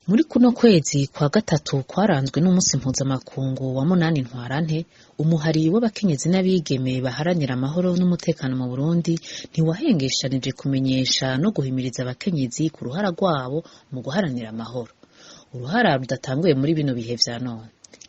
Muri kuno kwezi kwa gatatu kwaranzwe n'umunsi mpuzamakungu wa munani ntwarante, umuhari w'abakenyezi n'abigeme baharanira amahoro n'umutekano mu Burundi ntiwahengeshanije kumenyesha no guhimiriza abakenyezi ku ruhara rwabo mu guharanira amahoro. Uruhara rudatanguye muri bino bihe vya none.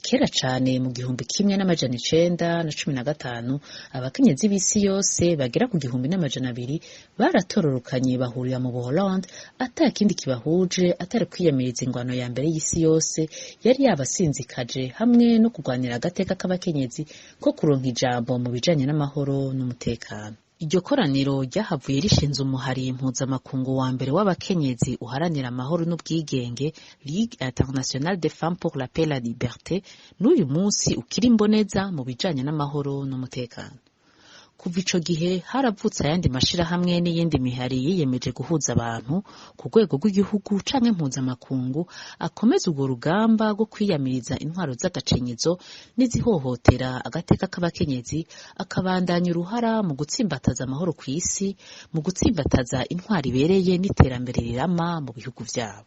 Kera cane mu 1915 abakenyezi b'isi yose bagera ku 1200 baratororokanye bahurira mu Burundi atakindi kibahuje atari kwiyamiriza ingwano ya mbere y'isi yose yari yabasinzikaje hamwe no kurwanira agateka k'abakenyezi ko kuronka ijambo mu bijanye n'amahoro n'umutekano. Iryo koraniro ryahavuye rishinze umuhari mpuzamakungu wa mbere w'abakenyezi uharanira amahoro n'ubwigenge, Ligue Internationale des Femmes pour la Paix et la Liberté, n'uyu munsi ukiri imboneza mu bijanye n'amahoro n'umutekano. Kuva ico gihe haravutse ayandi mashirahamwe n'iyindi mihari yiyemeje guhuza abantu ku rwego rw'igihugu canke mpuzamakungu akomeza urwo rugamba rwo kwiyamiriza intwaro z'agacinyizo n'izihohotera agateka k'abakenyezi, akabandanya uruhara mu gutsimbataza amahoro kw'isi, mu gutsimbataza intwaro ibereye n'iterambere rirama mu bihugu vyabo.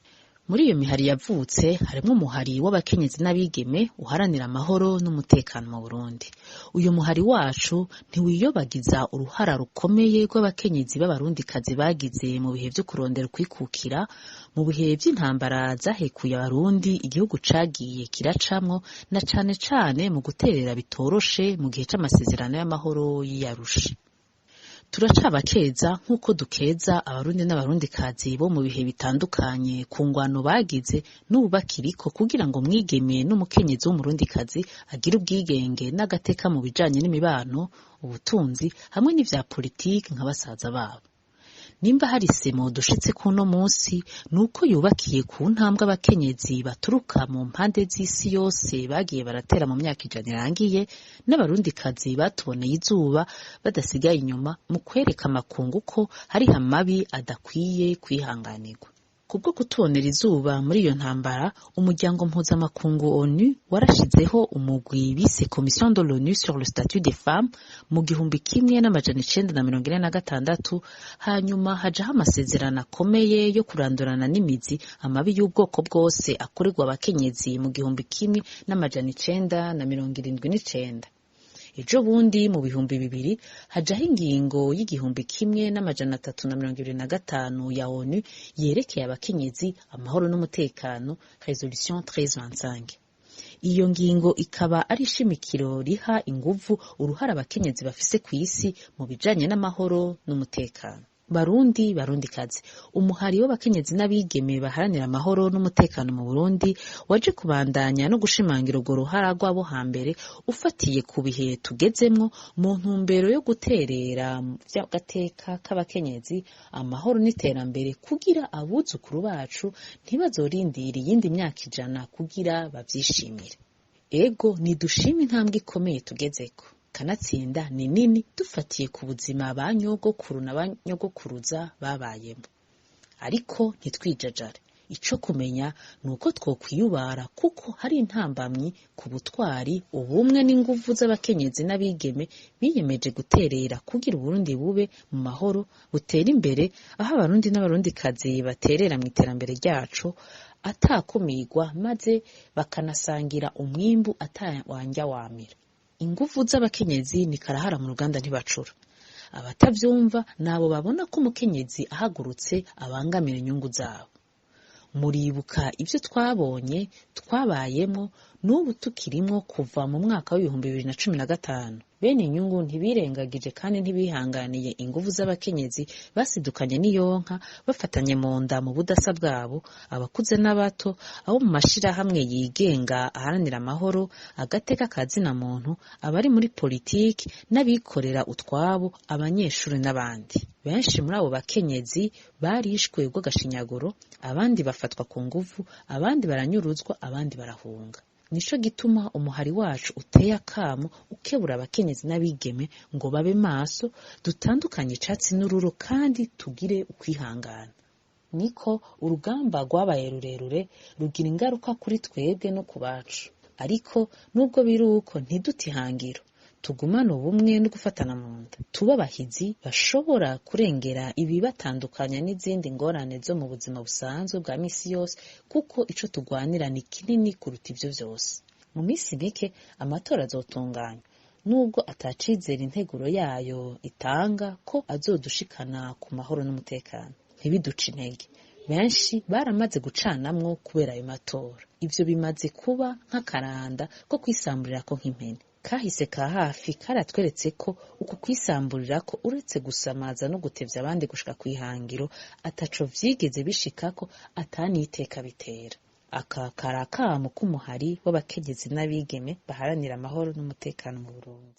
Muri iyo mihari yavutse harimwo umuhari w'abakenyezi n'abigeme uharanira amahoro n'umutekano mu Burundi. Uyu muhari wacu ntiwiyobagiza uruhara rukomeye rw'abakenyezi b'abarundikazi bagize mu bihe vyo kurondera kwikukira, mu bihe vy'intambara zahekuye abarundi igihugu cagiye kiracamwo, na cane cane mu guterera bitoroshe mu gihe c'amasezerano y'amahoro y'Arusha. Turacabakeza nk'uko dukeza abarundi n'abarundikazi bo mu bihe bitandukanye ku ngwano bagize n'ubu bakiriko kugira ngo mwigeme n'umukenyezi w'umurundikazi agire ubwigenge n'agateka mu bijanye n'imibano, ubutunzi hamwe n'ivya politiki nka basaza babo. Nimba hari semo dushitse kuno munsi nuko yubakiye ku ntambwe abakenyezi baturuka mu mpande z'isi yose bagiye baratera mu myaka 100 irangiye, n'abarundikazi batuboneye izuba badasigaye inyuma mu kwereka amakungu ko hari hamabi adakwiye kwihanganirwa. Kubwo kutubonera izuba muri iyo ntambara, umuryango mpuzamakungu ONU warashizeho umugwi bise Commission de l'ONU sur le statut des femmes mu 1946, hanyuma hajaho amasezerano akomeye yo kurandurana n'imizi amabi y'ubwoko bwose akorerwa abakenyezi mu 1979. Ejo bundi mu 2000 hajaho ingingo y'1325 ya ONU yerekeye abakenyezi amahoro n'umutekano, resolution 1325. Iyo ngingo ikaba ari ishimikiro riha inguvu uruhara abakenyezi bafise kw'isi mu bijanye n'amahoro n'umutekano. Barundikazi, umuhari w'abakenyezi n'abigeme baharanira amahoro n'umutekano mu Burundi waje kubandanya no gushimangira urwo ruhara rwabo hambere ufatiye ku bihe tugezemwo mu ntumbero yo guterera vy'agateka k'abakenyezi, amahoro n'iterambere kugira abuzukuru bacu ntibazorindira iyindi myaka 100 kugira bavyishimire. Ego nidushima intambwe ikomeye tugezeko. Kanatsinda ni nini dufatiye ku buzima banyogokuru n'abanyogokuruza babayemo. Ariko ntitwijajare. Ico kumenya nuko twokwiyubara kuko hari intambamyi ku butwari, ubumwe n'inguvu z'abakenyezi n'abigeme biyemeje guterera kugira Uburundi bube mu mahoro, butera imbere, aho abarundi n'abarundikazi baterera mu iterambere ryacu atakumigwa, maze bakanasangira umwimbu atawanja wamira. Inguvu z'abakenyezi ni karahara mu ruganda ntibacura. Abatavyumva nabo babona ko umukenyezi ahagurutse abangamira inyungu zabo. Muribuka ivyo twabonye twabayemo n'ubu tukirimwo kuva mu mwaka wa 2015. Bene inyungu ntibirengagije kandi ntibihanganiye inguvu z'abakenyezi basidukanye n'iyonka, bafatanye mu nda mu budasa bwabo, abakuze n'abato, abo mu mashirahamwe yigenga aharanira amahoro, agateka kazina muntu, abari muri politiki n'abikorera utwabo, abanyeshuri n'abandi. Benshi muri abo bakenyezi barishwe rw'agashinyaguro, abandi bafatwa ku nguvu, abandi baranyuruzwa, abandi barahunga. Nico gituma umuhari wacu uteye akamo ukebura abakenyezi n'abigeme ngo babe maso, dutandukanye icatsi n'ururo kandi tugire ukwihangana. Niko urugamba rwabaye rurerure rugira ingaruka kuri twebwe no ku bacu. Ariko nubwo biruko ntidutihangiro, tugumane ubumwe no gufatana mu nda, tuba abahizi bashobora kurengera ibibatandukanya n'izindi ngorane zo mu buzima busanzwe bwa misi yose, kuko ico tugwanira ni kinini kuruta ivyo vyose. Mu misi mike amatora azotunganywa, nubwo atacizera integuro yayo itanga ko azodushikana ku mahoro n'umutekano. Ntibiduce intege, benshi baramaze gucanamwo kubera ayo matora. Ivyo bimaze kuba nk'akaranda ko kwisamburirako nk'impene. Kahise ka hafi karatweretse ko uku kwisamburirako uretse gusamaza no gutevya abandi gushika kw'ihangiro ataco vyigeze bishikako, ataniteka bitera. Aka karakamo k'umuhari w'abakenyezi n'abigeme baharanira amahoro n'umutekano mu Burundi.